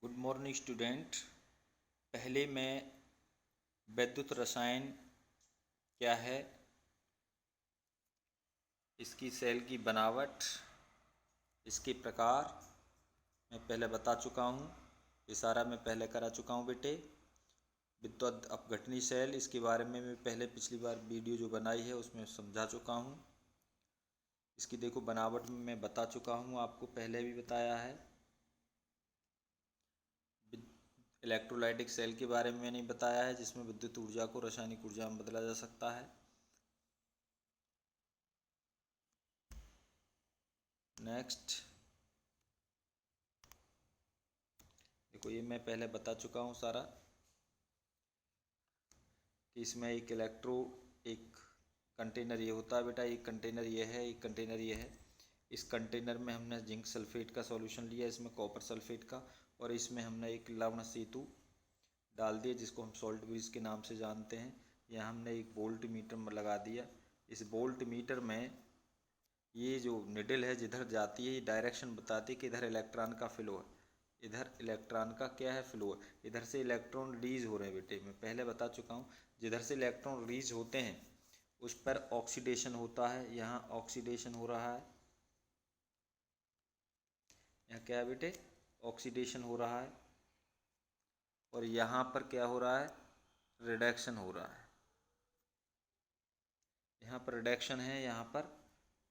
Good morning student. पहले मैं विद्युत रसायन क्या है, इसकी सेल की बनावट, इसके प्रकार मैं पहले बता चुका हूँ। ये सारा मैं पहले करा चुका हूँ बेटे। विद्युत अपघटनी सेल, इसके बारे में मैं पहले पिछली बार वीडियो जो बनाई है उसमें समझा चुका हूँ। इसकी देखो बनावट में मैं बता चुका हूँ, आपको पहले भी बताया है। इलेक्ट्रोलाइटिक सेल के बारे में मैंने बताया है, जिसमें विद्युत ऊर्जा को रासायनिक ऊर्जा में बदला जा सकता है। नेक्स्ट देखो, ये मैं पहले बता चुका हूँ सारा कि इसमें एक कंटेनर ये होता है बेटा, एक कंटेनर ये है, एक कंटेनर ये है। इस कंटेनर में हमने जिंक सल्फेट का सॉल्यूशन लिया, इसमें कॉपर सल्फेट का, और इसमें हमने एक लवण सेतु डाल दिया जिसको हम सॉल्ट ब्रिज के नाम से जानते हैं। यहाँ हमने एक वोल्ट मीटर लगा दिया। इस वोल्ट मीटर में ये जो निडल है जिधर जाती है, ये डायरेक्शन बताती है कि इधर इलेक्ट्रॉन का फ्लो है, इधर इलेक्ट्रॉन का क्या है, फ्लो है। इधर से इलेक्ट्रॉन रिलीज हो रहे हैं बेटे, मैं पहले बता चुका हूँ। जिधर से इलेक्ट्रॉन रिलीज होते हैं उस पर ऑक्सीडेशन होता है। यहाँ ऑक्सीडेशन हो रहा है, यहाँ क्या है बेटे, ऑक्सीडेशन हो रहा है। और यहाँ पर क्या हो रहा है, रिडक्शन हो रहा है। यहाँ पर रिडक्शन है, यहाँ पर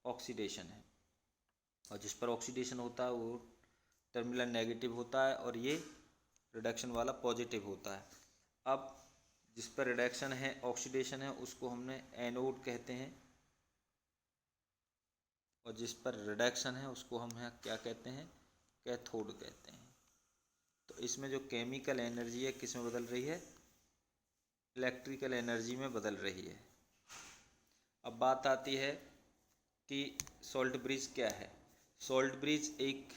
ऑक्सीडेशन है। और जिस पर ऑक्सीडेशन होता है वो टर्मिनल नेगेटिव होता है और ये रिडक्शन वाला पॉजिटिव होता है। अब जिस पर रिडक्शन है, ऑक्सीडेशन है, उसको हमने एनोड कहते हैं, और जिस पर रिडक्शन है उसको हम यहाँ क्या कहते हैं, कैथोड कहते हैं। तो इसमें जो केमिकल एनर्जी है किस में बदल रही है, इलेक्ट्रिकल एनर्जी में बदल रही है। अब बात आती है कि सॉल्ट ब्रिज क्या है। सॉल्ट ब्रिज एक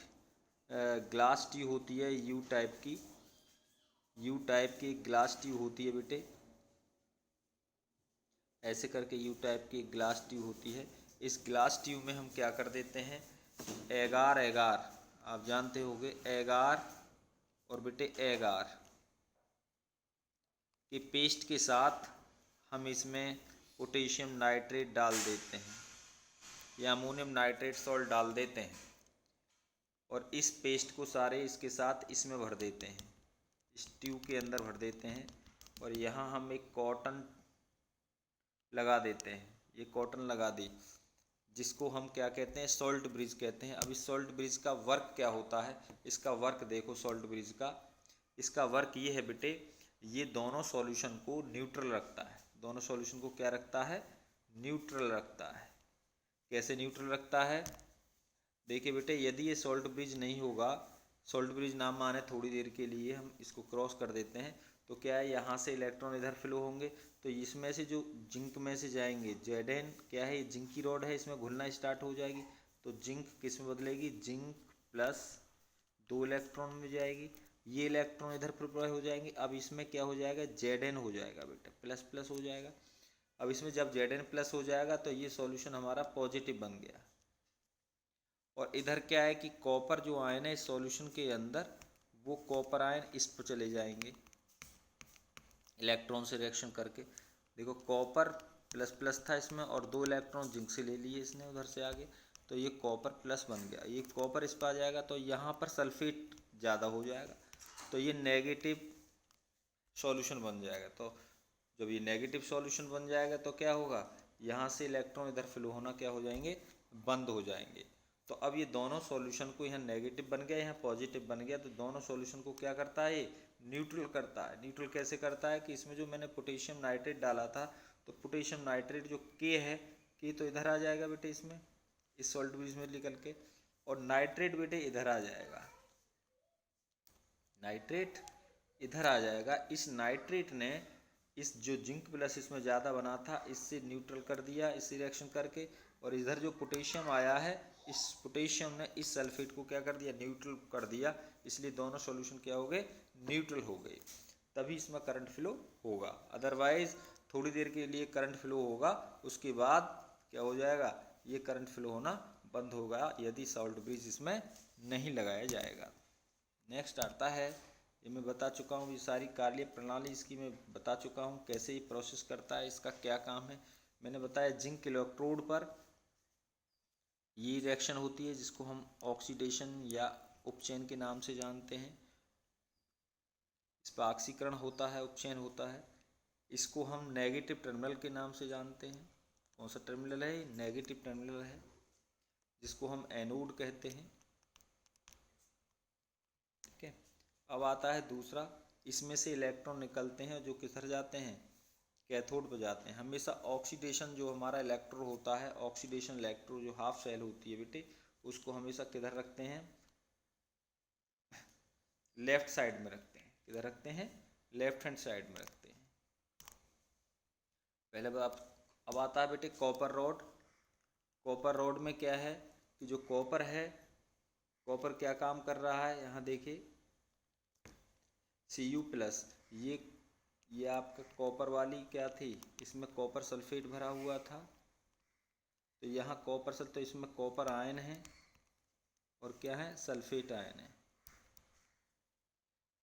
ग्लास ट्यूब होती है, यू टाइप की एक ग्लास ट्यूब होती है बेटे। ऐसे करके यू टाइप की एक ग्लास ट्यूब होती है। इस ग्लास ट्यूब में हम क्या कर देते हैं, एगार आप जानते होंगे, एगार और बेटे एगार के पेस्ट के साथ हम इसमें पोटेशियम नाइट्रेट डाल देते हैं या अमोनियम नाइट्रेट सॉल्ट डाल देते हैं, और इस पेस्ट को सारे इसके साथ इसमें भर देते हैं, इस ट्यूब के अंदर भर देते हैं। और यहाँ हम एक कॉटन लगा देते हैं, ये कॉटन लगा दी, जिसको हम क्या कहते हैं, सॉल्ट ब्रिज कहते हैं। अब इस सॉल्ट ब्रिज का वर्क क्या होता है, इसका वर्क देखो सॉल्ट ब्रिज का। इसका वर्क ये है बेटे, ये दोनों सॉल्यूशन को न्यूट्रल रखता है। दोनों सॉल्यूशन को क्या रखता है, न्यूट्रल रखता है। कैसे न्यूट्रल रखता है, देखिए बेटे, यदि ये सॉल्ट ब्रिज नहीं होगा, सॉल्ट ब्रिज नाम माने थोड़ी देर के लिए हम इसको क्रॉस कर देते हैं, तो क्या है, यहाँ से इलेक्ट्रॉन इधर फ्लो होंगे, तो इसमें से जो जिंक में से जाएंगे, Zn क्या है, जिंक की रॉड है, इसमें घुलना स्टार्ट हो जाएगी। तो जिंक किस में बदलेगी, जिंक प्लस 2 इलेक्ट्रॉन में जाएगी। ये इलेक्ट्रॉन इधर प्रिपेयर हो जाएंगे। अब इसमें क्या हो जाएगा, Zn हो जाएगा बेटा, प्लस प्लस हो जाएगा। अब इसमें जब Zn प्लस हो जाएगा तो ये सॉल्यूशन हमारा पॉजिटिव बन गया। और इधर क्या है कि कॉपर जो आयन है इस सॉल्यूशन के अंदर, वो कॉपर आयन इस पर चले जाएंगे इलेक्ट्रॉन से रिएक्शन करके। देखो कॉपर प्लस प्लस था इसमें, और 2 इलेक्ट्रॉन जिंक से ले लिए इसने उधर से आगे, तो ये कॉपर प्लस बन गया। ये कॉपर इस पर आ जाएगा तो यहाँ पर सल्फेट ज़्यादा हो जाएगा, तो ये नेगेटिव सॉल्यूशन बन जाएगा। तो जब ये नेगेटिव सॉल्यूशन बन जाएगा तो क्या होगा, यहाँ से इलेक्ट्रॉन इधर फ्लो होना क्या हो जाएंगे, बंद हो जाएंगे। तो अब ये दोनों सॉल्यूशन को, यहाँ नेगेटिव बन गया, यहाँ पॉजिटिव बन गया, तो दोनों सॉल्यूशन को क्या करता है, न्यूट्रल करता है। न्यूट्रल कैसे करता है कि इसमें जो मैंने पोटेशियम नाइट्रेट डाला था, तो पोटेशियम नाइट्रेट जो के है, के तो इधर आ जाएगा बेटे, इसमें इस सॉल्ट ब्रिज में निकल के, और नाइट्रेट बेटे इधर आ जाएगा, नाइट्रेट इधर आ जाएगा। इस नाइट्रेट ने इस जो जिंक प्लस इसमें ज़्यादा बना था, इससे न्यूट्रल कर दिया इस रिएक्शन करके। और इधर जो पोटेशियम आया है, इस पोटेशियम ने इस सल्फेट को क्या कर दिया, न्यूट्रल कर दिया। इसलिए दोनों सॉल्यूशन क्या हो गए, न्यूट्रल हो गए, तभी इसमें करंट फ्लो होगा। अदरवाइज थोड़ी देर के लिए करंट फ्लो होगा, उसके बाद क्या हो जाएगा, ये करंट फ्लो होना बंद होगा यदि सॉल्ट ब्रिज इसमें नहीं लगाया जाएगा। नेक्स्ट आता है, ये मैं बता चुका हूँ, ये सारी कार्य प्रणाली इसकी मैं बता चुका हूँ कैसे ये प्रोसेस करता है, इसका क्या काम है। मैंने बताया जिंक इलेक्ट्रोड पर ये रिएक्शन होती है जिसको हम ऑक्सीडेशन या उपचयन के नाम से जानते हैं। इस पर ऑक्सीकरण होता है, उपचयन होता है। इसको हम नेगेटिव टर्मिनल के नाम से जानते हैं। कौन सा टर्मिनल है? नेगेटिव टर्मिनल है, जिसको हम एनोड कहते हैं। ठीक है। अब आता है दूसरा, इसमें से इलेक्ट्रॉन निकलते हैं जो किधर जाते हैं? कैथोड पर जाते हैं। हमेशा ऑक्सीडेशन जो हमारा इलेक्ट्रोड होता है, ऑक्सीडेशन इलेक्ट्रोड जो हाफ सेल होती है बेटे, उसको हमेशा किधर रखते हैं? लेफ्ट साइड में रखते हैं। किधर रखते हैं? लेफ्ट हैंड साइड में रखते हैं। पहले बात अब आता है बेटे कॉपर रॉड। कॉपर रॉड में क्या है कि जो कॉपर है, कॉपर क्या काम कर रहा है? यहाँ देखिए Cu+, ये आपका कॉपर वाली क्या थी? इसमें कॉपर सल्फेट भरा हुआ था। तो यहाँ कॉपर सल्फेट, तो इसमें कॉपर आयन है और क्या है? सल्फेट आयन है।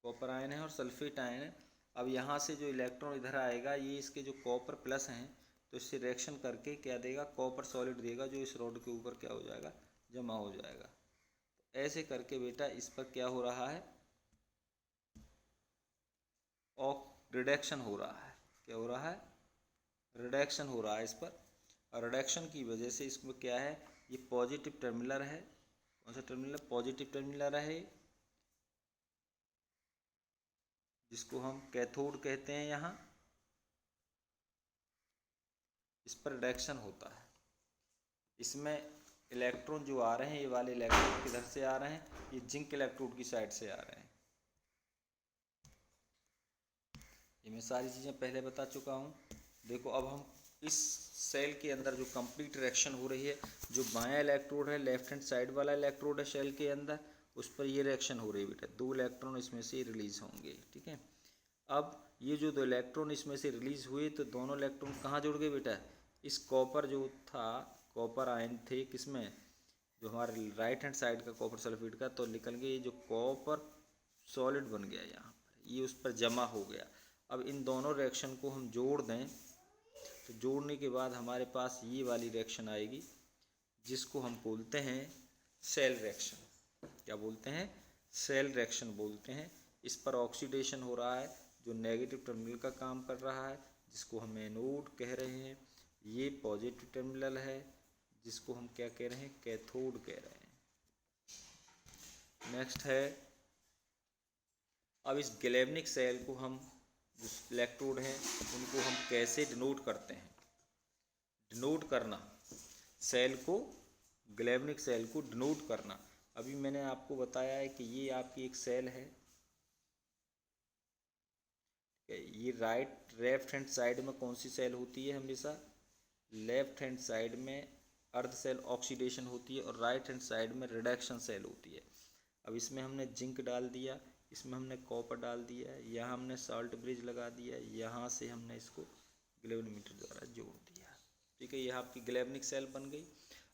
कॉपर आयन है और सल्फेट आयन है। अब यहाँ से जो इलेक्ट्रॉन इधर आएगा, ये इसके जो कॉपर प्लस हैं, तो इससे रिएक्शन करके क्या देगा? कॉपर सॉलिड देगा, जो इस रॉड के ऊपर क्या हो जाएगा? जमा हो जाएगा। तो ऐसे करके बेटा इस पर क्या हो रहा है? रिडक्शन हो रहा है। क्या हो रहा है? रिडक्शन हो रहा है इस पर। और रिडक्शन की वजह से इसमें क्या है? ये पॉजिटिव टर्मिनल है। कौन सा टर्मिनल? पॉजिटिव टर्मिनल है, जिसको हम कैथोड कहते हैं। यहाँ इस पर रिडक्शन होता है। इसमें इलेक्ट्रॉन जो आ रहे हैं, ये वाले इलेक्ट्रॉन किधर से आ रहे हैं? ये जिंक इलेक्ट्रोड की साइड से आ रहे हैं। ये मैं सारी चीज़ें पहले बता चुका हूँ। देखो अब हम इस सेल के अंदर जो कंप्लीट रिएक्शन हो रही है, जो बायां इलेक्ट्रोड है, लेफ्ट हैंड साइड वाला इलेक्ट्रोड है सेल के अंदर, उस पर ये रिएक्शन हो रही है बेटा। 2 इलेक्ट्रॉन इसमें से रिलीज होंगे। ठीक है। अब ये जो 2 इलेक्ट्रॉन इसमें से रिलीज हुए, तो दोनों इलेक्ट्रॉन कहाँ जुड़ गए बेटा? इस कॉपर जो था, कॉपर आयन थे किसमें? जो हमारे राइट हैंड साइड का कॉपर सल्फेट का, तो निकल गया ये जो कॉपर सॉलिड बन गया यहाँ पर, ये उस पर जमा हो गया। अब इन दोनों रिएक्शन को हम जोड़ दें, तो जोड़ने के बाद हमारे पास ये वाली रिएक्शन आएगी, जिसको हम बोलते हैं सेल रिएक्शन। क्या बोलते हैं? सेल रिएक्शन बोलते हैं। इस पर ऑक्सीडेशन हो रहा है, जो नेगेटिव टर्मिनल का काम कर रहा है, जिसको हम एनोड कह रहे हैं। ये पॉजिटिव टर्मिनल है, जिसको हम क्या कह रहे हैं? कैथोड कह रहे हैं। नेक्स्ट है, अब इस गैल्वेनिक सेल को हम, जो इलेक्ट्रोड हैं, उनको हम कैसे डिनोट करते हैं? डिनोट करना सेल को, गैल्वेनिक सेल को डिनोट करना। अभी मैंने आपको बताया है कि ये आपकी एक सेल है। ये लेफ्ट हैंड साइड में कौन सी सेल होती है? हमेशा लेफ्ट हैंड साइड में अर्ध सेल ऑक्सीडेशन होती है और राइट हैंड साइड में रिडक्शन सेल होती है। अब इसमें हमने जिंक डाल दिया, इसमें हमने कॉपर डाल दिया, यहाँ हमने साल्ट ब्रिज लगा दिया, यहाँ से हमने इसको गैल्वेनोमीटर द्वारा जोड़ दिया। ठीक है, यह आपकी गैल्वेनिक सेल बन गई।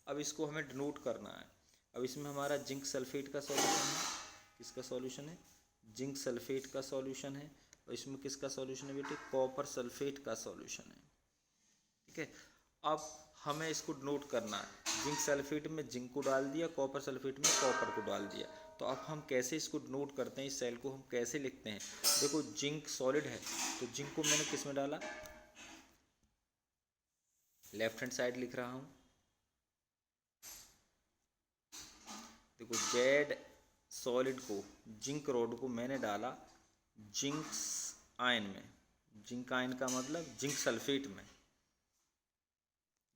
अब इसको हमें डिनोट करना है। अब इसमें हमारा जिंक सल्फेट का सॉल्यूशन है। किसका सॉल्यूशन है? जिंक सल्फेट का सॉल्यूशन है। और इसमें किसका सॉल्यूशन है बेटे? कॉपर सल्फेट का सॉल्यूशन है। ठीक है। अब हमें इसको डिनोट करना है। जिंक सल्फेट में जिंक को डाल दिया, कॉपर सल्फेट में कॉपर को डाल दिया। तो अब हम कैसे इसको डिनोट करते हैं? इस सेल को हम कैसे लिखते हैं? देखो जिंक सॉलिड है, तो जिंक को मैंने किस में डाला? लेफ्ट हैंड साइड लिख रहा हूं। देखो जेड सॉलिड को, जिंक रॉड को मैंने डाला जिंक आयन में। जिंक आयन का मतलब जिंक सल्फेट में,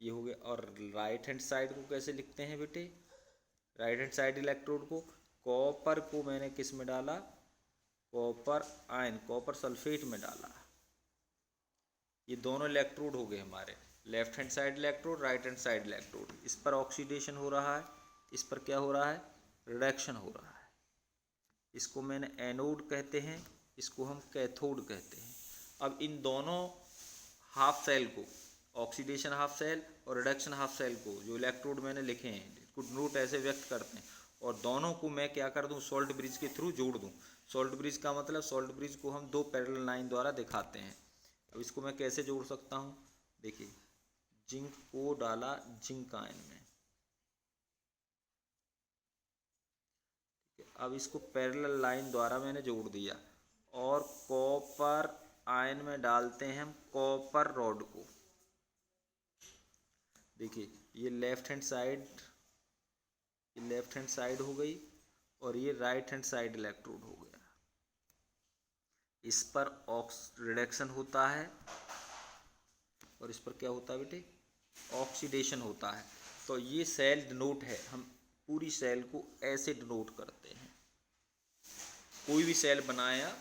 ये हो गया। और राइट हैंड साइड को कैसे लिखते हैं बेटे? राइट हैंड साइड इलेक्ट्रोड को, कॉपर को मैंने किस में डाला? कॉपर आयन, कॉपर सल्फेट में डाला। ये दोनों इलेक्ट्रोड हो गए हमारे, left hand side electrode, right hand side electrode. इस पर ऑक्सीडेशन हो रहा है, इस पर क्या हो रहा है? रिडक्शन हो रहा है। इसको मैंने एनोड कहते हैं, इसको हम कैथोड कहते हैं। अब इन दोनों हाफ सेल को, ऑक्सीडेशन हाफ सेल और रिडक्शन हाफ सेल को, जो इलेक्ट्रोड मैंने लिखे हैं, इसको डिनोट ऐसे व्यक्त करते हैं। और दोनों को मैं क्या कर दूं, सॉल्ट ब्रिज के थ्रू जोड़ दूं। सॉल्ट ब्रिज का मतलब सॉल्ट ब्रिज को हम दो पैरेलल लाइन द्वारा दिखाते हैं। अब इसको मैं कैसे जोड़ सकता हूं, देखिए जिंक को डाला जिंक आयन में, अब इसको पैरेलल लाइन द्वारा मैंने जोड़ दिया, और कॉपर आयन में डालते हैं हम कॉपर रॉड को। देखिए ये लेफ्ट हैंड साइड हो गई और ये राइट हैंड साइड इलेक्ट्रोड हो गया। इस पर रिडक्शन होता है और इस पर क्या होता है बेटे, ऑक्सीडेशन होता है। तो ये सेल डिनोट है, हम पूरी सेल को ऐसे डिनोट करते हैं। कोई भी सेल बनाया,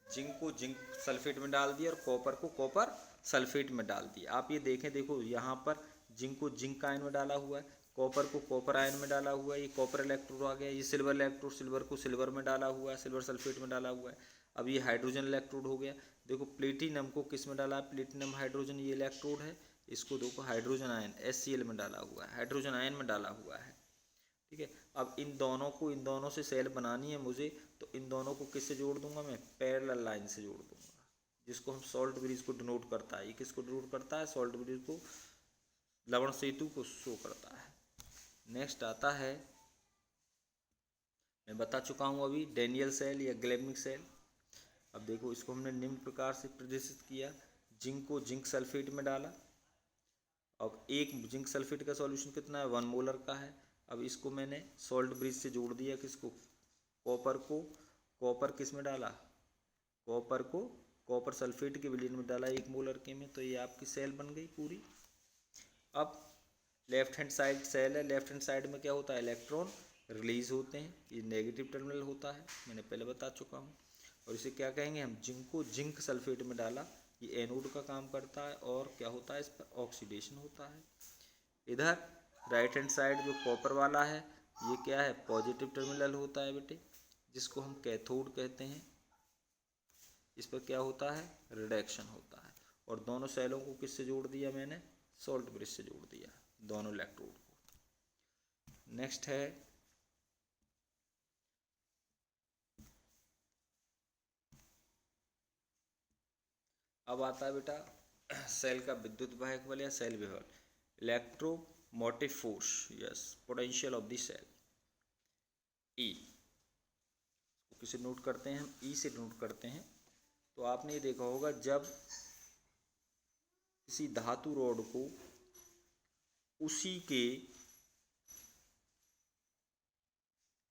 जिंक को जिंक सल्फेट में डाल दिया और कॉपर को कॉपर सल्फेट में डाल दिया। आप ये देखें, देखो यहाँ पर जिंक को जिंक आयन में डाला हुआ है, कॉपर को कॉपर आयन में डाला हुआ है, ये कॉपर इलेक्ट्रोड आ गया। ये सिल्वर इलेक्ट्रोड, सिल्वर को सिल्वर में डाला हुआ है, सिल्वर सल्फेट में डाला हुआ है। अब ये हाइड्रोजन इलेक्ट्रोड हो गया। देखो प्लेटिनम को किस में डाला है, प्लेटिनम हाइड्रोजन ये इलेक्ट्रोड है, इसको देखो हाइड्रोजन आयन HCl में डाला हुआ है, हाइड्रोजन आयन में डाला हुआ है। ठीक है, अब इन दोनों से सेल बनानी है मुझे, तो इन दोनों को किससे जोड़ दूंगा मैं, पैरेलल लाइन से जोड़ दूंगा, जिसको हम सॉल्ट ब्रिज को डिनोट करता है। ये किसको डिनोट करता है, सॉल्ट ब्रिज को, लवण सेतु को शो करता है। नेक्स्ट आता है, मैं बता चुका हूँ अभी, डेनियल सेल या ग्लेमिक सेल। अब देखो इसको हमने निम्न प्रकार से प्रदर्शित किया, जिंक को जिंक सल्फेट में डाला। अब एक जिंक सल्फेट का सॉल्यूशन कितना है, 1 मोलर का है। अब इसको मैंने सॉल्ट ब्रिज से जोड़ दिया, किसको, कॉपर को। कॉपर किस में डाला, कॉपर को कॉपर सल्फेट के विलयन में डाला 1 मोलर के में, तो ये आपकी सेल बन गई पूरी। अब लेफ्ट हैंड साइड सेल है, लेफ्ट हैंड साइड में क्या होता है, इलेक्ट्रॉन रिलीज होते हैं, ये नेगेटिव टर्मिनल होता है, मैंने पहले बता चुका हूँ। और इसे क्या कहेंगे हम, जिंक को जिंक सल्फेट में डाला, ये एनोड का काम करता है, और क्या होता है, इस पर ऑक्सीडेशन होता है। इधर राइट हैंड साइड जो कॉपर वाला है, ये क्या है, पॉजिटिव टर्मिनल होता है बेटे, जिसको हम कैथोड कहते हैं। इस पर क्या होता है, रिडक्शन होता है। और दोनों सेलों को किससे जोड़ दिया मैंने, सॉल्ट ब्रिज से जोड़ दिया, दोनों इलेक्ट्रोड को। नेक्स्ट है, अब आता है बेटा सेल का विद्युत वाहक बल या सेल विभव, electromotive force, yes, potential of the cell, E. किसे नोट करते हैं हम, ई से नोट करते हैं। तो आपने ये देखा होगा, जब किसी धातु रॉड को उसी के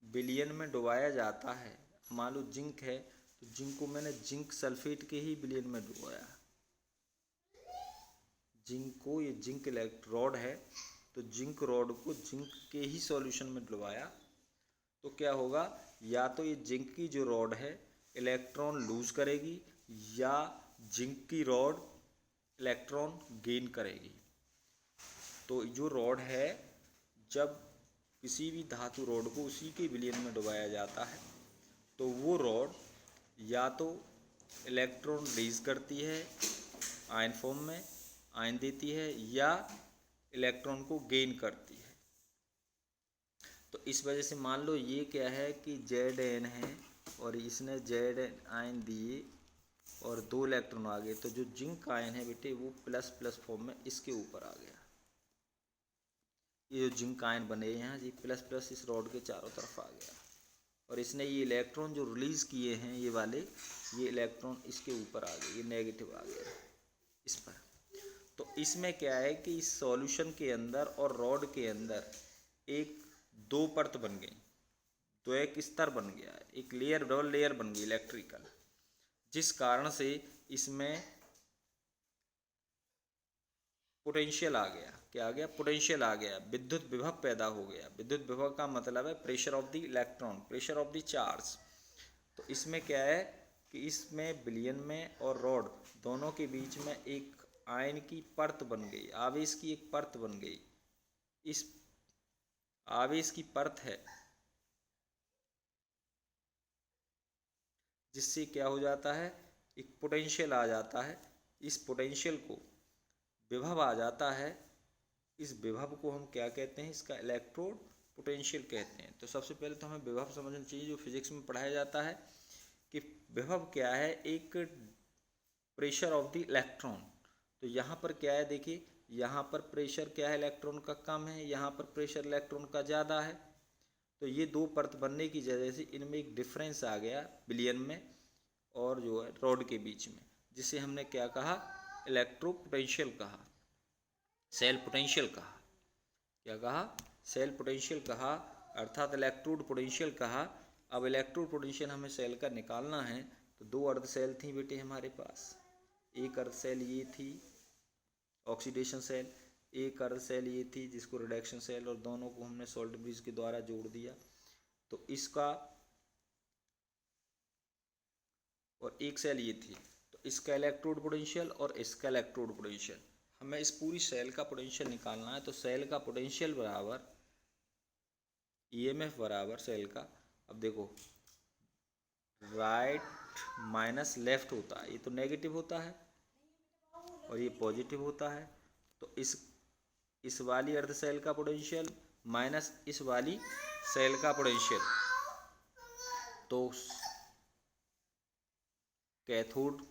विलयन में डुबाया जाता है, मान लो जिंक है, तो जिंक को मैंने जिंक सल्फेट के ही विलयन में डुबाया, जिंक को, ये जिंक रॉड है, तो जिंक रॉड को जिंक के ही सॉल्यूशन में डुबाया, तो क्या होगा, या तो ये जिंक की जो रॉड है इलेक्ट्रॉन लूज करेगी, या जिंक की रॉड इलेक्ट्रॉन गेन करेगी। तो जो रॉड है, जब किसी भी धातु रॉड को उसी के विलयन में डुबाया जाता है, तो वो रॉड या तो इलेक्ट्रॉन रिलीज करती है आयन फॉर्म में, आयन देती है, या इलेक्ट्रॉन को गेन करती है। तो इस वजह से मान लो ये क्या है कि Zn है, और इसने Zn आयन दिए और 2 इलेक्ट्रॉन आ गए, तो जो जिंक आयन है बेटे वो प्लस प्लस फॉर्म में इसके ऊपर आ गया। ये जो जिंक आयन बने हैं, ये प्लस प्लस इस रॉड के चारों तरफ आ गया, और इसने ये इलेक्ट्रॉन जो रिलीज किए हैं ये वाले, ये इलेक्ट्रॉन इसके ऊपर आ गए, ये नेगेटिव आ गया इस पर। तो इसमें क्या है कि इस सॉल्यूशन के अंदर और रॉड के अंदर एक 2 परत बन गई, तो एक स्तर बन गया, एक लेयर, डबल लेयर बन गई इलेक्ट्रिकल, जिस कारण से इसमें पोटेंशियल आ गया। क्या आ गया, पोटेंशियल आ गया, विद्युत विभव पैदा हो गया। विद्युत विभव का मतलब है pressure of the electron, pressure of the charge. तो इसमें क्या है कि इसमें विलयन में और रॉड दोनों के बीच में एक आयन की परत बन गई, आवेश की एक परत बन गई। इस आवेश की परत है, जिससे क्या हो जाता है, एक पोटेंशियल आ जाता है। इस पोटेंशियल को विभव आ जाता है, इस विभव को हम क्या कहते हैं, इसका इलेक्ट्रोड पोटेंशियल कहते हैं। तो सबसे पहले तो हमें विभव समझना चाहिए, जो फिजिक्स में पढ़ाया जाता है कि विभव क्या है, एक प्रेशर ऑफ द इलेक्ट्रॉन। तो यहाँ पर क्या है, देखिए यहाँ पर प्रेशर क्या है, इलेक्ट्रॉन का कम है, यहाँ पर प्रेशर इलेक्ट्रॉन का ज़्यादा है। तो ये दो परत बनने की वजह से इनमें एक डिफरेंस आ गया बिलियन में और जो है रॉड के बीच में, जिसे हमने क्या कहा, इलेक्ट्रो पोटेंशियल कहा, सेल पोटेंशियल कहा। क्या कहा, सेल पोटेंशियल कहा, अर्थात इलेक्ट्रोड पोटेंशियल कहा। अब इलेक्ट्रोड पोटेंशियल हमें सेल का निकालना है। तो दो अर्ध सेल थी बेटे हमारे पास, एक अर्ध सेल ये थी ऑक्सीडेशन सेल, एक अर्ध सेल ये थी जिसको रिडक्शन सेल, और दोनों को हमने सॉल्ट ब्रिज के द्वारा जोड़ दिया। तो इसका और एक सेल ये थी, तो इसका इलेक्ट्रोड पोटेंशियल और इसका इलेक्ट्रोड पोटेंशियल, हमें इस पूरी सेल का पोटेंशियल निकालना है। तो सेल का पोटेंशियल बराबर ईएमएफ बराबर सेल का, अब देखो राइट माइनस लेफ्ट होता है, ये तो नेगेटिव होता है और ये पॉजिटिव होता है। तो इस वाली अर्ध सेल का पोटेंशियल माइनस इस वाली सेल का पोटेंशियल, तो कैथोड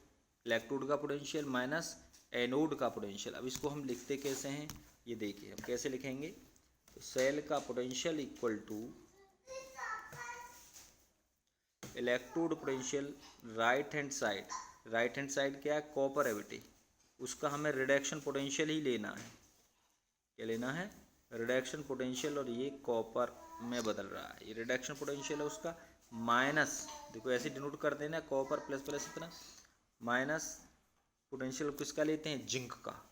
इलेक्ट्रोड का पोटेंशियल माइनस एनोड का पोटेंशियल। अब इसको हम लिखते कैसे हैं, ये देखिए हम कैसे लिखेंगे। तो सेल का potential equal to electrode potential right hand side, right hand side क्या है, कॉपर है बेटे, उसका हमें रिडक्शन पोटेंशियल ही लेना है। क्या लेना है, रिडक्शन पोटेंशियल, और ये कॉपर में बदल रहा है, ये रिडक्शन पोटेंशियल है उसका, माइनस देखो ऐसे डिनोट कर देना, कॉपर प्लस प्लस इतना, माइनस पोटेंशियल किसका लेते हैं, जिंक का,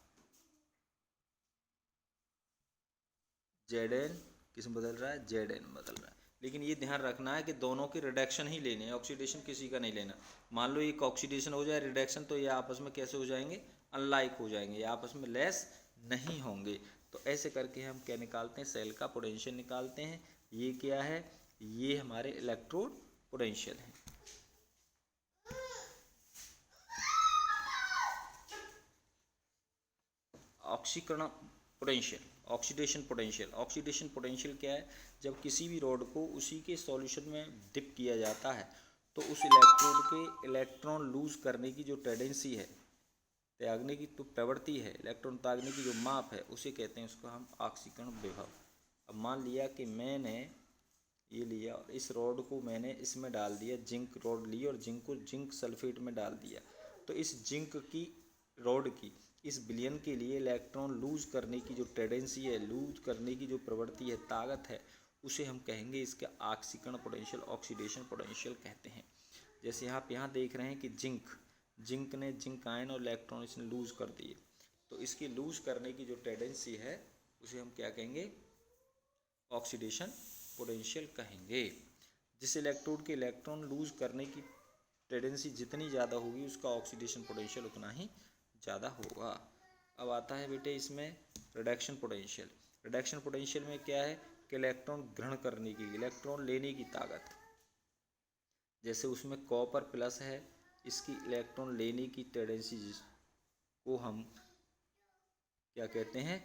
Zn किस में बदल रहा है, Zn बदल रहा है। लेकिन ये ध्यान रखना है कि दोनों के रिडक्शन ही लेने हैं, ऑक्सीडेशन किसी का नहीं लेना। मान लो एक ऑक्सीडेशन हो जाए, रिडक्शन, तो ये आपस में कैसे हो जाएंगे, अनलाइक हो जाएंगे, ये आपस में लेस नहीं होंगे। तो ऐसे करके हम क्या निकालते हैं, सेल का पोटेंशियल निकालते हैं। ये क्या है, ये हमारे इलेक्ट्रोड पोटेंशियल है। ऑक्सीकरण potential, oxidation potential, oxidation potential क्या है, जब किसी भी रॉड को उसी के सॉल्यूशन में डिप किया जाता है तो उस इलेक्ट्रोड के इलेक्ट्रॉन लूज करने की जो टेंडेंसी है, त्यागने की तो प्रवृत्ति है, इलेक्ट्रॉन त्यागने की जो माप है, उसे कहते हैं, उसको हम ऑक्सीकरण विभव। अब मान लिया कि मैंने ये लिया और इस रॉड को मैंने इसमें डाल दिया, जिंक रॉड ली और जिंक को जिंक सल्फेट में डाल दिया। तो इस जिंक की रॉड की इस विलयन के लिए इलेक्ट्रॉन लूज करने की जो टेंडेंसी है, लूज करने की जो प्रवृत्ति है, ताकत है, उसे हम कहेंगे इसका ऑक्सीकरण पोटेंशियल, ऑक्सीडेशन पोटेंशियल कहते हैं। जैसे आप यहाँ देख रहे हैं कि जिंक ने जिंक आयन और इलेक्ट्रॉन इसने लूज कर दिए, तो इसकी लूज करने की जो टेंडेंसी है उसे हम क्या कहेंगे, ऑक्सीडेशन पोटेंशियल कहेंगे। जिस इलेक्ट्रोड के इलेक्ट्रॉन लूज करने की टेंडेंसी जितनी ज़्यादा होगी, उसका ऑक्सीडेशन पोटेंशियल उतना ही ज़्यादा होगा। अब आता है बेटे इसमें रिडक्शन पोटेंशियल। रिडक्शन पोटेंशियल में क्या है कि इलेक्ट्रॉन ग्रहण करने की, इलेक्ट्रॉन लेने की ताकत, जैसे उसमें कॉपर प्लस है, इसकी इलेक्ट्रॉन लेने की टेंडेंसी को हम क्या कहते हैं,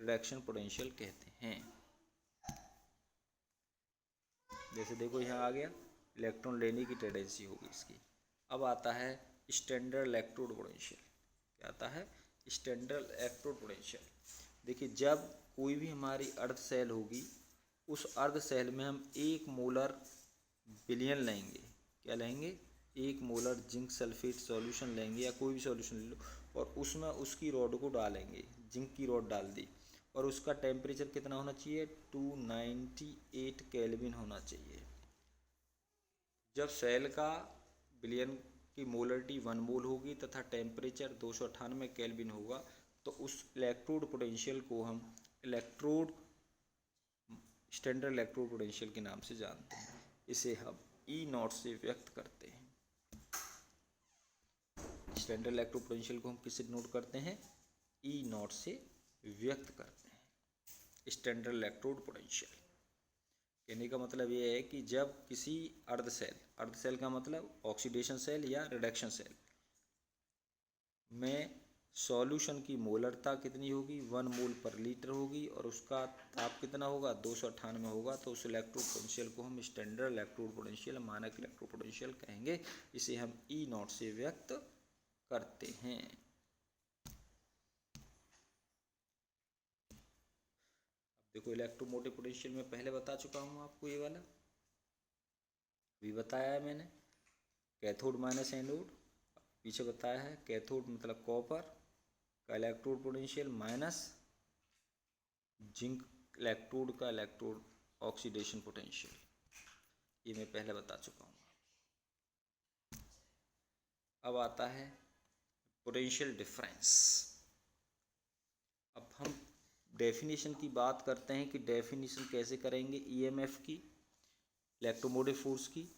रिडक्शन पोटेंशियल कहते हैं। जैसे देखो यहाँ आ गया, इलेक्ट्रॉन लेने की टेंडेंसी होगी इसकी। अब आता है स्टैंडर्ड इलेक्ट्रोड पोटेंशियल। क्या आता है, स्टैंडर्ड इलेक्ट्रोड पोटेंशियल। देखिए जब कोई भी हमारी अर्ध सेल होगी, उस अर्ध सेल में हम 1 मोलर विलयन लेंगे। क्या लेंगे, 1 मोलर जिंक सल्फेट सॉल्यूशन लेंगे, या कोई भी सॉल्यूशन ले लो, और उसमें उसकी रॉड को डालेंगे, जिंक की रॉड डाल दी, और उसका टेम्परेचर कितना होना चाहिए, 298 केल्विन होना चाहिए। जब सेल का विलयन की मोलरिटी 1 मोल होगी तथा टेम्परेचर 298 केल्विन होगा, तो उस इलेक्ट्रोड पोटेंशियल को हम स्टैंडर्ड इलेक्ट्रोड पोटेंशियल के नाम से जानते हैं। इसे हम E0 से व्यक्त करते हैं। स्टैंडर्ड इलेक्ट्रोड पोटेंशियल को हम किससे नोट करते हैं, E0 से व्यक्त करते हैं स्टैंडर्ड इलेक्ट्रोड पोटेंशियल। कहने का मतलब ये है कि जब किसी अर्ध सेल का मतलब ऑक्सीडेशन सेल या रिडक्शन सेल में सॉल्यूशन की मोलरता कितनी होगी, 1 मोल पर लीटर होगी, और उसका ताप कितना होगा, 298 होगा। तो उस इलेक्ट्रोड पोटेंशियल को हम स्टैंडर्ड इलेक्ट्रोड पोटेंशियल, मानक इलेक्ट्रोड पोटेंशियल कहेंगे। इसे हम E0 से व्यक्त करते हैं। देखो इलेक्ट्रोमोटिव पोटेंशियल में पहले बता चुका हूँ आपको, ये वाला भी बताया है मैंने, कैथोड माइनस एनोड। पीछे बताया है कैथोड मतलब कॉपर का electrode potential minus zinc electrode का इलेक्ट्रोड ऑक्सीडेशन पोटेंशियल, ये मैं पहले बता चुका हूँ। अब आता है पोटेंशियल डिफरेंस। अब हम डेफिनेशन की बात करते हैं कि डेफिनेशन कैसे करेंगे ईएमएफ की, इलेक्ट्रोमोटिव फोर्स की।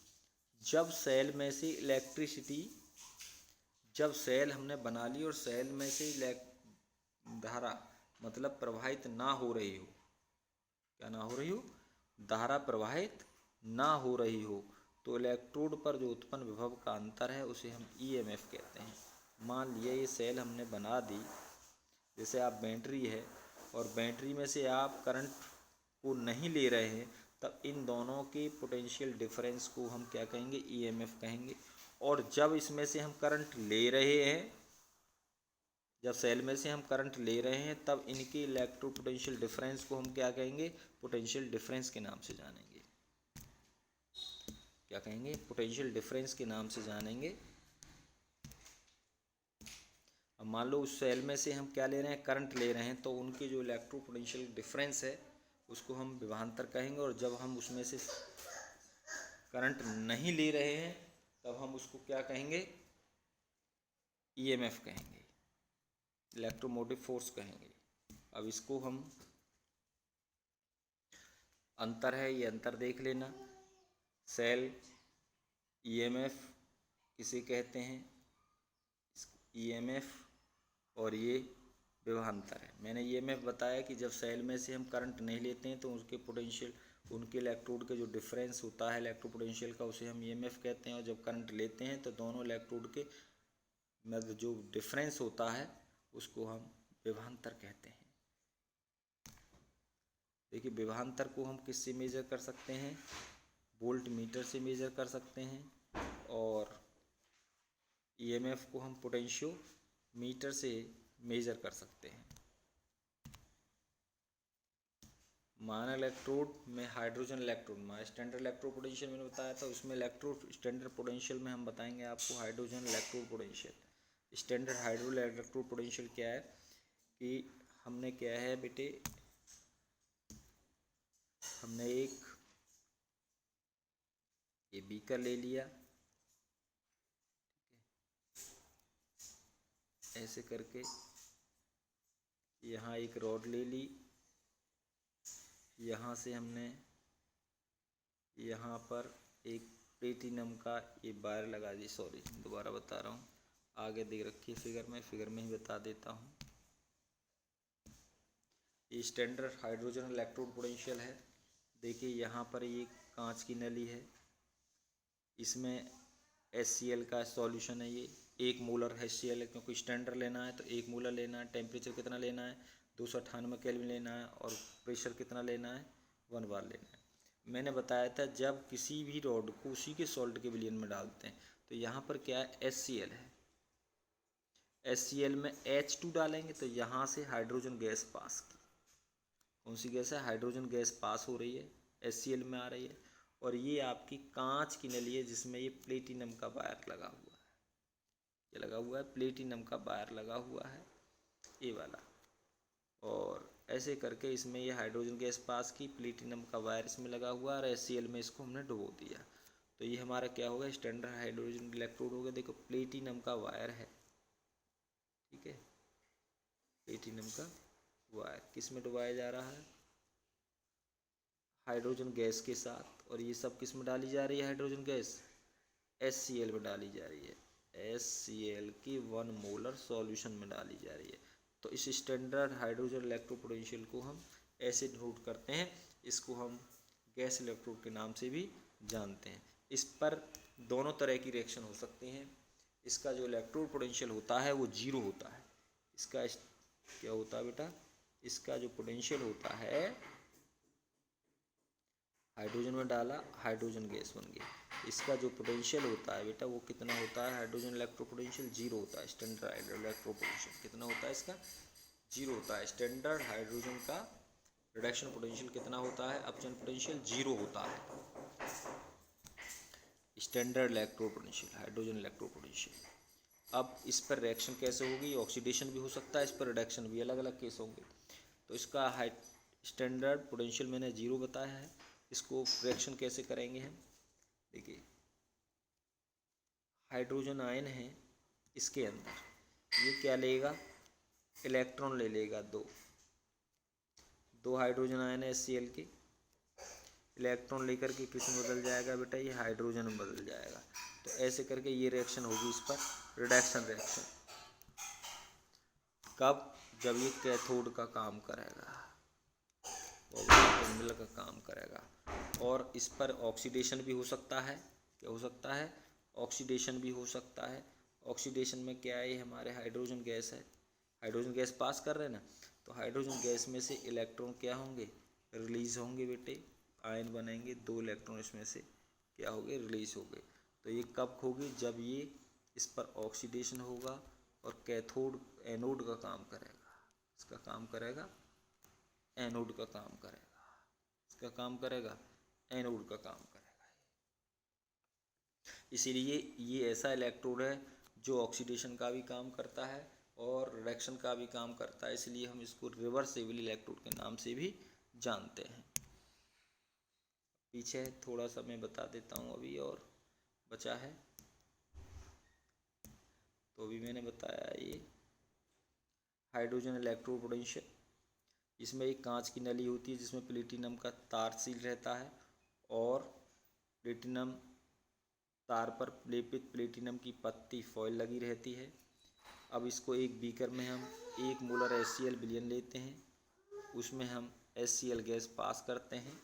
जब सेल में से इलेक्ट्रिसिटी, जब सेल हमने बना ली और सेल में से धारा मतलब प्रवाहित ना हो रही हो, क्या ना हो रही हो, धारा प्रवाहित ना हो रही हो, तो इलेक्ट्रोड पर जो उत्पन्न विभव का अंतर है उसे हम ईएमएफ कहते हैं। मान लिया ये सेल हमने बना दी, जैसे आप बैटरी है और बैटरी में से आप करंट को नहीं ले रहे हैं, तब इन दोनों के पोटेंशियल डिफरेंस को हम क्या कहेंगे, ईएमएफ कहेंगे। और जब इसमें से हम करंट ले रहे हैं, जब सेल में से हम करंट ले रहे हैं, तब इनके इलेक्ट्रो पोटेंशियल डिफरेंस को हम क्या कहेंगे, पोटेंशियल डिफरेंस के नाम से जानेंगे। क्या कहेंगे, पोटेंशियल डिफरेंस के नाम से जानेंगे। अब मान लो उस सेल में से हम क्या ले रहे हैं, करंट ले रहे हैं, तो उनके जो इलेक्ट्रो पोटेंशियल डिफरेंस है उसको हम विभवांतर कहेंगे। और जब हम उसमें से करंट नहीं ले रहे हैं तब हम उसको क्या कहेंगे, ईएमएफ कहेंगे, इलेक्ट्रोमोटिव फोर्स कहेंगे। अब इसको हम अंतर है, ये अंतर देख लेना। सेल ईएमएफ किसे कहते हैं, ईएमएफ, और ये विभवांतर है। मैंने ईएमएफ बताया कि जब सेल में से हम करंट नहीं लेते हैं तो उसके पोटेंशियल, उनके इलेक्ट्रोड के जो डिफरेंस होता है इलेक्ट्रो पोटेंशियल का, उसे हम ईएमएफ कहते हैं। और जब करंट लेते हैं तो दोनों इलेक्ट्रोड के मतलब जो डिफरेंस होता है उसको हम विभवांतर कहते हैं। देखिए विभवांतर को हम किससे मेजर कर सकते हैं, वोल्ट मीटर से मेजर कर सकते हैं, और ईएमएफ को हम पोटेंशियो मीटर से मेजर कर सकते हैं। मानक इलेक्ट्रोड में हाइड्रोजन इलेक्ट्रोड में स्टैंडर्ड इलेक्ट्रोड पोटेंशियल मैंने बताया था, उसमें इलेक्ट्रोड स्टैंडर्ड पोटेंशियल में हम बताएंगे आपको hydrogen electrode potential. Standard hydro electrode potential क्या है कि हमने क्या है बेटे, हमने एक ये बीकर ले लिया, ऐसे करके यहाँ एक रॉड ले ली, यहाँ से हमने यहाँ पर एक प्लेटिनम का ये वायर लगा दी। सॉरी दोबारा बता रहा हूँ, आगे देख रखिए फिगर में ही बता देता हूँ। ये स्टैंडर्ड हाइड्रोजन इलेक्ट्रोड पोटेंशियल है। देखिए यहाँ पर ये कांच की नली है, इसमें HCl का सॉल्यूशन है, ये 1 मोलर HCl है, क्योंकि स्टैंडर्ड लेना है तो 1 मोलर लेना है। टेम्परेचर कितना लेना है, 298 केल्विन लेना है, और प्रेशर कितना लेना है, 1 बार लेना है। मैंने बताया था जब किसी भी रॉड को उसी के सॉल्ट के विलयन में डालते हैं तो यहाँ पर क्या है, HCl है, HCl में H2 डालेंगे तो यहाँ से हाइड्रोजन गैस पास की, कौन सी गैस है, हाइड्रोजन गैस पास हो रही है, HCl में आ रही है। और ये आपकी कांच की नली है जिसमें ये प्लेटिनम का वायर लगा हुआ है, ये लगा हुआ है प्लेटिनम का वायर लगा हुआ है, ये वाला। और ऐसे करके इसमें ये हाइड्रोजन गैस पास की, प्लेटिनम का वायर इसमें लगा हुआ है, और HCl में इसको हमने डुबो दिया। तो ये हमारा क्या होगा, स्टैंडर्ड हाइड्रोजन इलेक्ट्रोड होगा। देखो प्लेटिनम का वायर है, ठीक है, प्लेटिनम का वायर किस में डुबाया जा रहा है, हाइड्रोजन गैस के साथ। और ये सब किस में डाली जा रही है, हाइड्रोजन गैस HCl में डाली जा रही है, HCl की 1 मोलर सॉल्यूशन में डाली जा रही है। तो इस स्टैंडर्ड हाइड्रोजन इलेक्ट्रोड पोटेंशियल को हम ऐसे नोट करते हैं, इसको हम गैस इलेक्ट्रोड के नाम से भी जानते हैं। इस पर दोनों तरह की रिएक्शन हो सकती हैं। इसका जो इलेक्ट्रोड पोटेंशियल होता है वो 0 होता है, इसका क्या होता है बेटा, इसका जो पोटेंशियल होता है, हाइड्रोजन में डाला, हाइड्रोजन गैस बन गई, इसका जो पोटेंशियल होता है बेटा वो कितना होता है, हाइड्रोजन इलेक्ट्रोपोटेंशियल जीरो होता है। स्टैंडर्ड इलेक्ट्रोपोटेंशियल कितना होता है इसका, जीरो होता है। स्टैंडर्ड हाइड्रोजन का रिडक्शन पोटेंशियल कितना होता है, अपचयन पोटेंशियल जीरो होता है। Standard इलेक्ट्रोपोटेंशियल, hydrogen इलेक्ट्रोपोटेंशियल। अब इस पर रिएक्शन कैसे होगी, ऑक्सीडेशन भी हो सकता है, इस पर रिडक्शन भी, अलग अलग केस होंगे। तो इसका स्टैंडर्ड पोटेंशियल मैंने जीरो बताया है। इसको रिएक्शन कैसे करेंगे हम, देखिए हाइड्रोजन आयन है इसके अंदर, ये क्या लेगा, इलेक्ट्रॉन ले लेगा, दो हाइड्रोजन आयन है HCl के, इलेक्ट्रॉन लेकर के किस में बदल जाएगा बेटा, ये हाइड्रोजन में बदल जाएगा। तो ऐसे करके ये रिएक्शन होगी इस पर, रिडक्शन रिएक्शन। कब, जब ये कैथोड का काम करेगा, टर्मिनल का काम करेगा। और इस पर ऑक्सीडेशन भी हो सकता है, क्या हो सकता है, ऑक्सीडेशन भी हो सकता है। ऑक्सीडेशन में क्या है, हमारे हाइड्रोजन गैस है, हाइड्रोजन गैस पास कर रहे हैं ना, तो हाइड्रोजन गैस में से इलेक्ट्रॉन क्या होंगे, रिलीज होंगे बेटे, आयन बनेंगे, 2 इलेक्ट्रॉन इसमें से क्या हो गए, रिलीज हो गए। तो ये कब होगी, जब ये इस पर ऑक्सीडेशन होगा और कैथोड एनोड का काम करेगा, इसका काम करेगा, एनोड का काम करेगा, इसका काम करेगा, एनोड का काम करेगा। इसीलिए ये ऐसा इलेक्ट्रोड है जो ऑक्सीडेशन का भी काम करता है और रिडक्शन का भी काम करता है, इसलिए हम इसको रिवर्सेबल इलेक्ट्रोड के नाम से भी जानते हैं। पीछे थोड़ा सा मैं बता देता हूँ अभी, और बचा है तो अभी मैंने बताया, ये हाइड्रोजन इलेक्ट्रोड पोटेंशियल, इसमें एक कांच की नली होती है जिसमें प्लेटिनम का तार सील रहता है और प्लेटिनम तार पर लेपित प्लेटिनम की पत्ती फॉयल लगी रहती है। अब इसको एक बीकर में हम 1 मोलर HCl विलयन लेते हैं, उसमें हम HCl गैस पास करते हैं,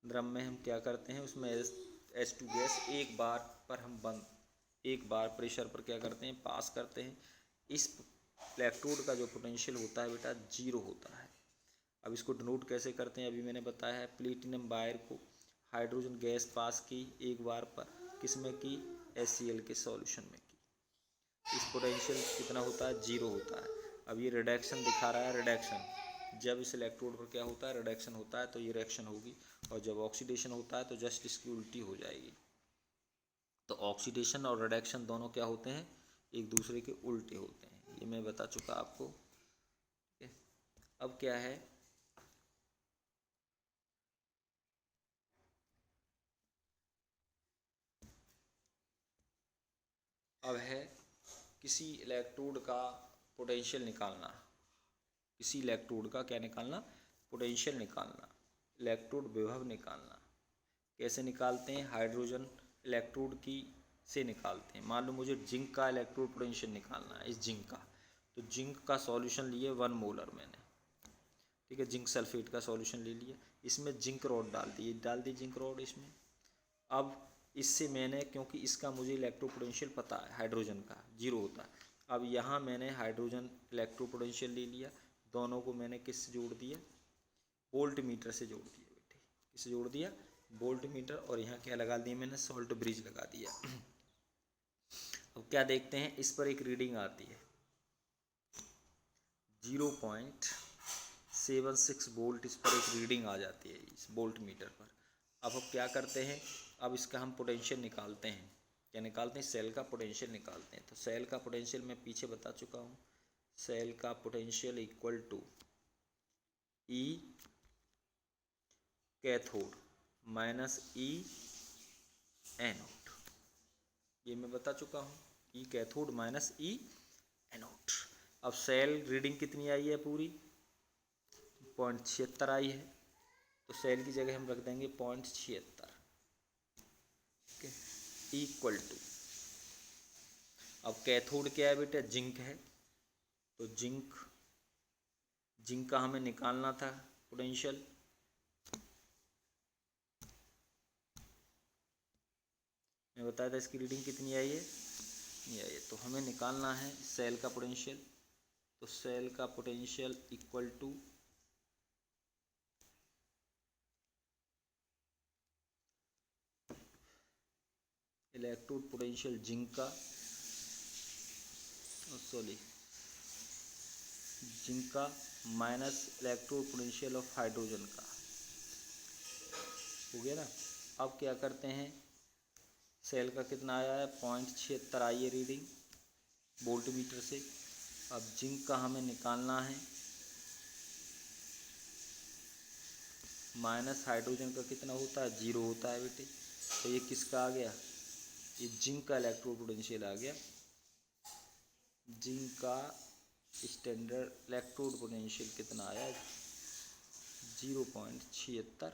ड्रम में हम क्या करते हैं, उसमें H2 गैस एक बार पर हम एक बार प्रेशर पर क्या करते हैं, पास करते हैं। इस इलेक्ट्रोड का जो पोटेंशियल होता है बेटा जीरो होता है। अब इसको डिनोट कैसे करते हैं, अभी मैंने बताया है, प्लेटिनम वायर को हाइड्रोजन गैस पास की एक बार पर, किस में की, HCl के सॉल्यूशन में की। इस पोटेंशियल कितना होता है, जीरो होता है। अब ये रिडक्शन दिखा रहा है, रिडक्शन, जब इस इलेक्ट्रोड पर क्या होता है, रिडक्शन होता है तो ये रिएक्शन होगी, और जब ऑक्सीडेशन होता है तो जस्ट इसकी उल्टी हो जाएगी। तो ऑक्सीडेशन और रिडक्शन दोनों क्या होते हैं, एक दूसरे के उल्टे होते हैं, ये मैं बता चुका आपको। अब क्या है, अब है किसी इलेक्ट्रोड का पोटेंशियल निकालना, किसी इलेक्ट्रोड का क्या निकालना, पोटेंशियल निकालना, इलेक्ट्रोड विभव निकालना। कैसे निकालते हैं, हाइड्रोजन इलेक्ट्रोड की से निकालते हैं। मान लो मुझे जिंक का इलेक्ट्रोड पोटेंशियल निकालना है, इस जिंक का, तो जिंक का सॉल्यूशन लिए 1 मोलर मैंने, ठीक है, जिंक सल्फेट का सॉल्यूशन ले लिया, इसमें जिंक रॉड डाल दी जिंक रॉड इसमें। अब इससे मैंने, क्योंकि इसका मुझे इलेक्ट्रोपोटेंशियल पता है, हाइड्रोजन का जीरो होता है, अब यहाँ मैंने हाइड्रोजन इलेक्ट्रोपोटेंशियल ले लिया, दोनों को मैंने किससे जोड़ दिया, वोल्ट मीटर से जोड़ दिया बेटे, किससे जोड़ दिया, वोल्ट मीटर, और यहाँ क्या लगा दिया मैंने, सॉल्ट ब्रिज लगा दिया। अब क्या देखते हैं, इस पर एक रीडिंग आती है 0.76 वोल्ट, इस पर एक रीडिंग आ जाती है इस वोल्ट मीटर पर। अब क्या करते हैं, अब इसका हम पोटेंशियल निकालते हैं, क्या निकालते हैं, सेल का पोटेंशियल निकालते हैं। तो सेल का पोटेंशियल मैं पीछे बता चुका हूँ, सेल का potential equal to E cathode minus E anode, ये मैं बता चुका हूँ, E cathode minus E anode. अब सेल रीडिंग कितनी आई है, पूरी 0.76 आई है, तो सेल की जगह हम रख देंगे 0.76, इक्वल टू, अब कैथोड क्या है बेटा, जिंक है, तो जिंक का हमें निकालना था पोटेंशियल, मैं बताया था इसकी रीडिंग कितनी आई है ये तो हमें निकालना है सेल का पोटेंशियल। तो सेल का potential equal to electrode potential zinc का, सॉरी जिंक का minus electrode potential of hydrogen का। हो गया ना। अब क्या करते हैं, सेल का कितना आया है 0.76 आई है रीडिंग वोल्ट मीटर से। अब जिंक का हमें निकालना है, माइनस हाइड्रोजन का कितना होता है 0 होता है बेटे। तो ये किसका आ गया, ये जिंक का इलेक्ट्रोड पोटेंशियल आ गया। जिंक का स्टैंडर्ड इलेक्ट्रोड पोटेंशियल कितना आया 0.76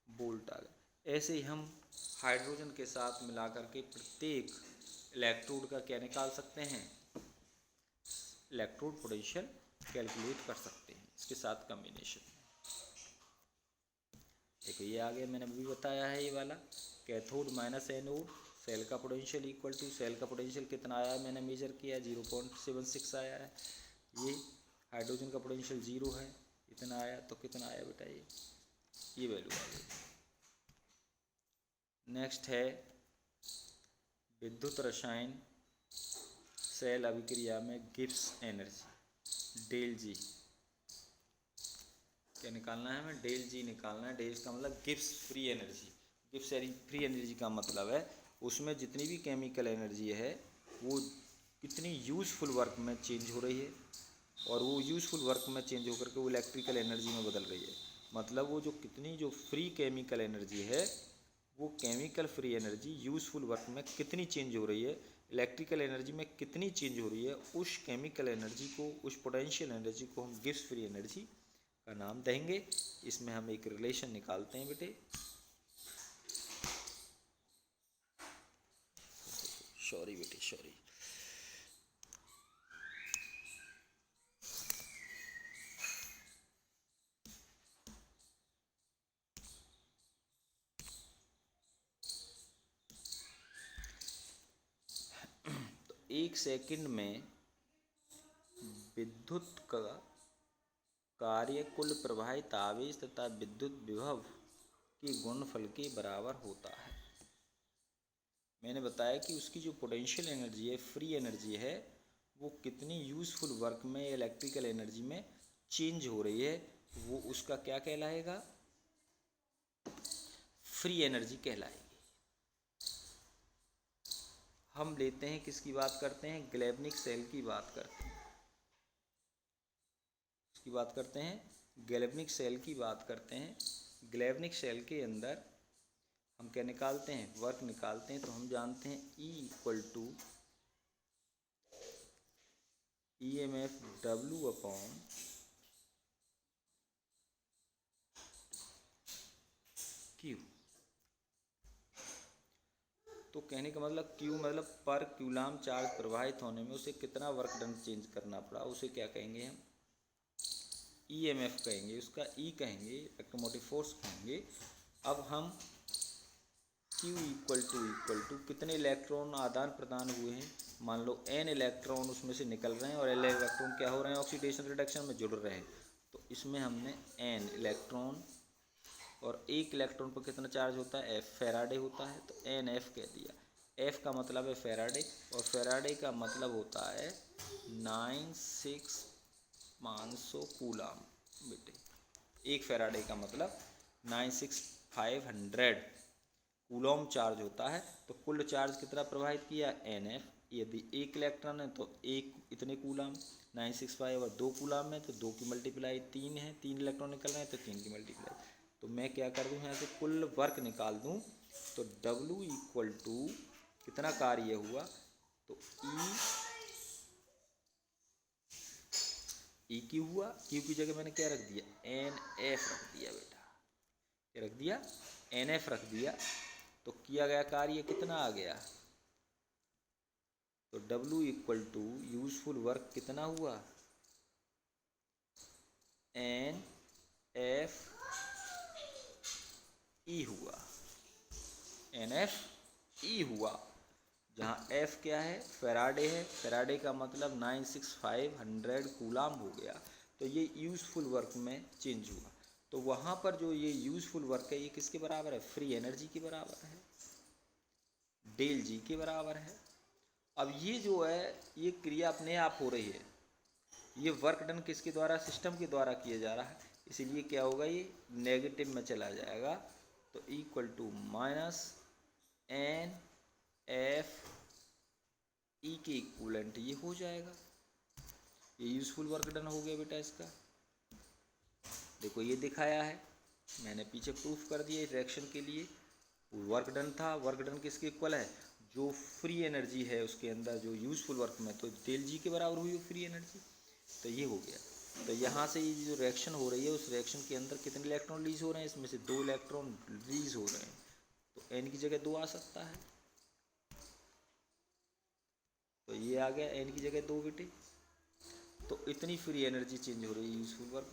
वोल्ट आ गया। ऐसे ही हम हाइड्रोजन के साथ मिला करके प्रत्येक इलेक्ट्रोड का क्या निकाल सकते हैं, इलेक्ट्रोड पोटेंशियल कैलकुलेट कर सकते हैं इसके साथ कॉम्बिनेशन। देखो ये आ गया, मैंने अभी बताया है ये वाला कैथोड माइनस एनोड, सेल का पोटेंशियल इक्वल टू, सेल का पोटेंशियल कितना आया है मैंने मेजर किया 0.76 आया है। ये हाइड्रोजन का पोटेंशियल 0 है, इतना आया। तो कितना आया बेटा ये वैल्यू आ गई। नेक्स्ट है विद्युत रसायन सेल अभिक्रिया में गिब्स एनर्जी डेल जी। क्या निकालना है हमें, डेल जी निकालना है। डेल का मतलब Gibbs free energy. Gibbs free energy का मतलब है उसमें जितनी भी केमिकल एनर्जी है वो कितनी यूज़फुल वर्क में चेंज हो रही है, और वो यूज़फुल वर्क में चेंज होकर के वो इलेक्ट्रिकल एनर्जी में बदल रही है। मतलब वो जो कितनी जो फ्री केमिकल एनर्जी है, वो chemical free energy useful work में कितनी चेंज हो रही है, इलेक्ट्रिकल एनर्जी में कितनी चेंज हो रही है, उस केमिकल एनर्जी को, उस पोटेंशियल एनर्जी को हम गिब्स फ्री एनर्जी का नाम देंगे। इसमें हम एक रिलेशन निकालते हैं बेटे, सॉरी बेटे सॉरी, तो 1 सेकंड में विद्युत का कार्य कुल प्रवाहित आवेश तथा विद्युत विभव के गुणनफल के बराबर होता है। मैंने बताया कि उसकी जो पोटेंशियल एनर्जी है, फ्री एनर्जी है, वो कितनी यूज़फुल वर्क में इलेक्ट्रिकल एनर्जी में चेंज हो रही है, वो उसका क्या कहलाएगा, फ्री एनर्जी कहलाएगी। हम लेते हैं किसकी बात करते हैं, गैल्वेनिक सेल की बात करते हैं, उसकी बात करते हैं, गैल्वेनिक सेल की बात करते हैं। गैल्वेनिक सेल के अंदर हम क्या निकालते हैं, वर्क निकालते हैं। तो हम जानते हैं E equal to EMF W upon Q। तो कहने का मतलब Q मतलब पर क्यूलाम चार्ज प्रवाहित होने में उसे कितना वर्क डन चेंज करना पड़ा, उसे क्या कहेंगे हम, EMF कहेंगे, उसका E कहेंगे, इलेक्ट्रोमोटिव फोर्स कहेंगे। अब हम Q इक्वल टू कितने इलेक्ट्रॉन आदान प्रदान हुए हैं, मान लो N इलेक्ट्रॉन उसमें से निकल रहे हैं और L इलेक्ट्रॉन क्या हो रहे हैं, ऑक्सीडेशन रिडक्शन में जुड़ रहे हैं। तो इसमें हमने N इलेक्ट्रॉन, और एक इलेक्ट्रॉन पर कितना चार्ज होता है, F फैराडे होता है, तो NF कह दिया। F का मतलब है फैराडे, और फैराडे का मतलब होता है 96500 कूलाम बेटे। एक फैराडे का मतलब 96500 कूलॉम चार्ज होता है। तो कुल चार्ज कितना प्रवाहित किया, NF। यदि एक इलेक्ट्रॉन है तो एक इतने कूलम, 965 और 2 कूलम है तो 2 की मल्टीप्लाई 3 है, 3 इलेक्ट्रॉन निकल रहे हैं तो 3 की मल्टीप्लाई। तो मैं क्या कर दूँ यहाँ से कुल वर्क निकाल दूँ। तो W इक्वल टू कितना कार्य हुआ, तो E Q हुआ। Q की जगह मैंने क्या रख दिया, NF रख दिया बेटा। क्या रख दिया, NF रख दिया। तो किया गया कार्य कितना आ गया, तो W equal to useful work कितना हुआ, NFE हुआ, NFE हुआ। जहाँ F क्या है, फैराडे है, फैराडे का मतलब 96500 कूलाम हो गया। तो ये यूज़फुल वर्क में चेंज हुआ। तो वहाँ पर जो ये यूज़फुल वर्क है ये किसके बराबर है, फ्री एनर्जी के बराबर है, डेल जी के बराबर है। अब ये जो है ये क्रिया अपने आप हो रही है, ये वर्क डन किसके द्वारा, सिस्टम के द्वारा किया जा रहा है, इसलिए क्या होगा, ये नेगेटिव में चला जाएगा। तो equal to minus N F E के इक्वलेंट ये हो जाएगा। ये यूजफुल वर्क डन हो गया बेटा इसका। देखो ये दिखाया है, मैंने पीछे प्रूफ कर दिया रिएक्शन के लिए। वर्क डन था, वर्क डन किसके इक्वल है, जो फ्री एनर्जी है उसके अंदर जो यूजफुल वर्क में, तो डेल जी के बराबर हुई फ्री एनर्जी। तो ये हो गया। तो यहाँ से ये जो रिएक्शन हो रही है उस रिएक्शन के अंदर कितने इलेक्ट्रॉन रिलीज हो रहे हैं, इसमें से 2 इलेक्ट्रॉन रिलीज हो रहे हैं। तो एन की जगह 2 आ सकता है, तो ये आ गया एन की जगह 2 बेटे। तो इतनी फ्री एनर्जी चेंज हो रही है यूजफुल वर्क।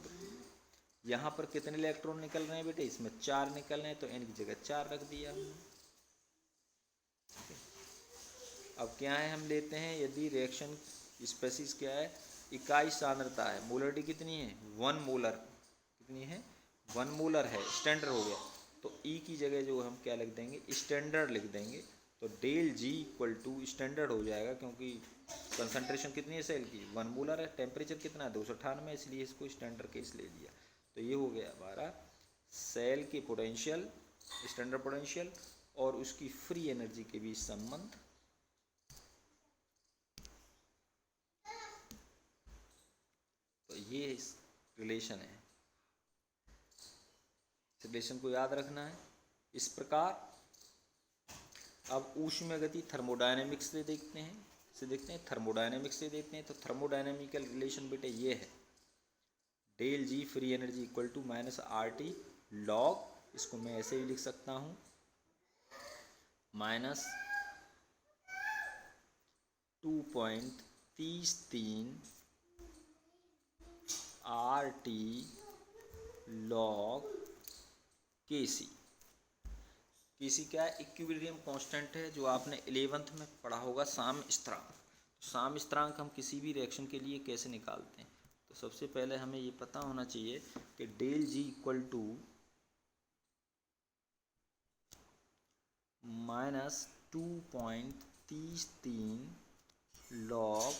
यहाँ पर कितने इलेक्ट्रॉन निकल रहे हैं बेटे, इसमें 4 निकल रहे हैं, तो एन की जगह 4 रख दिया हमने। अब क्या है, हम लेते हैं यदि रिएक्शन स्पेसिस क्या है, इकाई सांद्रता है, मोलरिटी कितनी है 1 मोलर, कितनी है 1 मोलर है, स्टैंडर्ड हो गया। तो ई की जगह जो हम क्या लिख देंगे, स्टैंडर्ड लिख देंगे। तो del G equal to standard हो जाएगा, क्योंकि कंसंट्रेशन कितनी है सेल की 1 मोलर है, टेम्परेचर कितना है 298, इसलिए इसको स्टैंडर्ड केस ले लिया। तो ये हो गया हमारा सेल की पोटेंशियल, स्टैंडर्ड पोटेंशियल और उसकी फ्री एनर्जी के बीच संबंध। तो ये रिलेशन है, इस रिलेशन को याद रखना है। इस प्रकार अब ऊष्मीय गति थर्मोडायनेमिक्स से देखते हैं, थर्मोडायनेमिक्स से देखते हैं। तो थर्मोडायनेमिकल रिलेशन बेटे ये है, del G free energy equal to minus R T log, इसको मैं ऐसे भी लिख सकता हूँ, minus 2.33 R T log K सी। के सी क्या है, इक्विलिब्रियम कांस्टेंट है, जो आपने 11th में पढ़ा होगा, साम स्थिरांक। साम स्थिरांक हम किसी भी रिएक्शन के लिए कैसे निकालते हैं, तो सबसे पहले हमें ये पता होना चाहिए कि del G equal to minus 2.33 log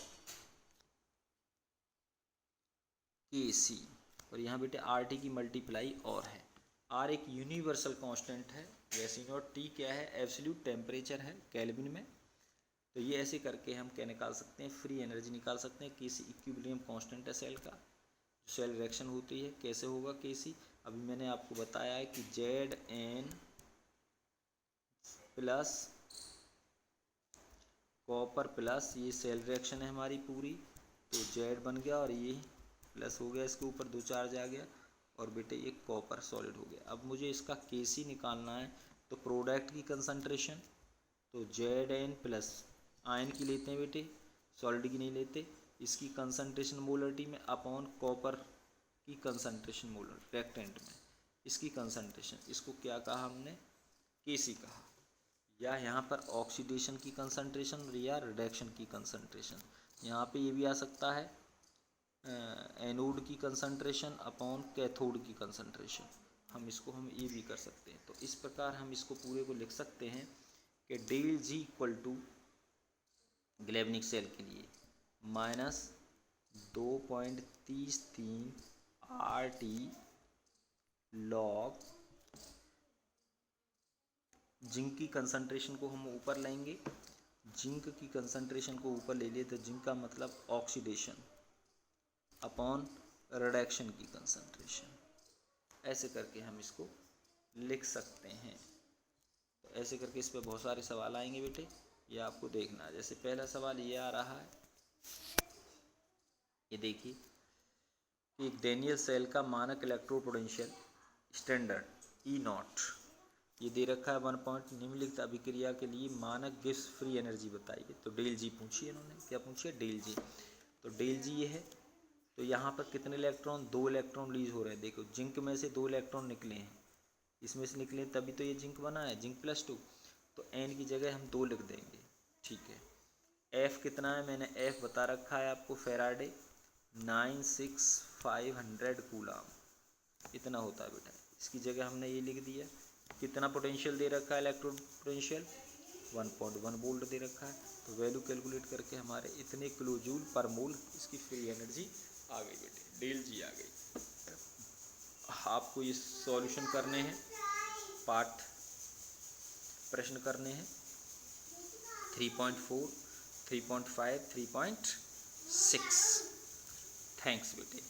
K C, और यहाँ बेटे आर टी की मल्टीप्लाई और है। आर एक यूनिवर्सल कांस्टेंट है, वैसे नॉट टी क्या है, एब्सोल्यूट टेम्परेचर है केल्विन में। तो ये ऐसे करके हम क्या निकाल सकते हैं, फ्री एनर्जी निकाल सकते हैं। के सी इक्विलिब्रियम कांस्टेंट है सेल का, सेल रिएक्शन होती है कैसे होगा के सी, अभी मैंने आपको बताया है कि Z N plus copper plus, ये सेल रिएक्शन है हमारी पूरी, तो जेड बन गया और ये प्लस हो गया, इसके ऊपर 2 चार्ज आ गया, और बेटे ये कॉपर सॉलिड हो गया। अब मुझे इसका के सी निकालना है, तो प्रोडक्ट की कंसंट्रेशन, तो जेड एन प्लस आयन की लेते हैं बेटे, सॉलिड की नहीं लेते, इसकी कंसंट्रेशन मोलरिटी में अपॉन कॉपर की कंसंट्रेशन मोलर रिएक्टेंट में, इसकी कंसंट्रेशन, इसको क्या कहा हमने, के सी कहा। या यहाँ पर ऑक्सीडेशन की कंसंट्रेशन या रिडक्शन की कंसंट्रेशन, यहाँ पे ये भी आ सकता है एनोड की कंसंट्रेशन अपॉन कैथोड की कंसंट्रेशन, हम ये भी कर सकते हैं। तो इस प्रकार हम इसको पूरे को लिख सकते हैं कि del G equal to galvanic cell के लिए minus 2.33 R T log, zinc की कंसंट्रेशन को हम ऊपर लेंगे, जिंक की कंसंट्रेशन को ऊपर ले लिए तो जिंक का मतलब ऑक्सीडेशन अपॉन रिडक्शन की कंसंट्रेशन, ऐसे करके हम इसको लिख सकते हैं। तो ऐसे करके इस पे बहुत सारे सवाल आएंगे बेटे, ये आपको देखना है। जैसे पहला सवाल ये आ रहा है, ये देखिए, एक डेनियल सेल का मानक electrode potential standard E not ये दे रखा है 1 पॉइंट, निम्नलिखित अभिक्रिया के लिए मानक गिब्स फ्री एनर्जी बताइए। तो डेल जी पूछिए इन्होंने, क्या पूछिए, डेल जी। तो डेल जी ये है, तो यहाँ पर कितने इलेक्ट्रॉन, 2 इलेक्ट्रॉन रिलीज हो रहे हैं। देखो जिंक में से 2 इलेक्ट्रॉन निकले हैं, इसमें से निकले तभी तो ये जिंक बना है, जिंक प्लस 2, तो एन की जगह हम 2 लिख देंगे, ठीक है, एफ कितना है, मैंने एफ बता रखा है आपको, फेराडे 96500 कूलाम इतना होता है बेटा। इसकी जगह हमने ये लिख दिया। कितना पोटेंशियल दे रखा है, इलेक्ट्रोड पोटेंशियल 1.1 वोल्ट दे रखा है। तो वैल्यू कैलकुलेट करके हमारे इतने किलो जूल पर मोल इसकी फ्री एनर्जी आ गई बेटे, डेल जी आ गई। आपको ये सॉल्यूशन करने हैं, पार्ट प्रश्न करने हैं 3.4, 3.5, 3.6। थैंक्स बेटे।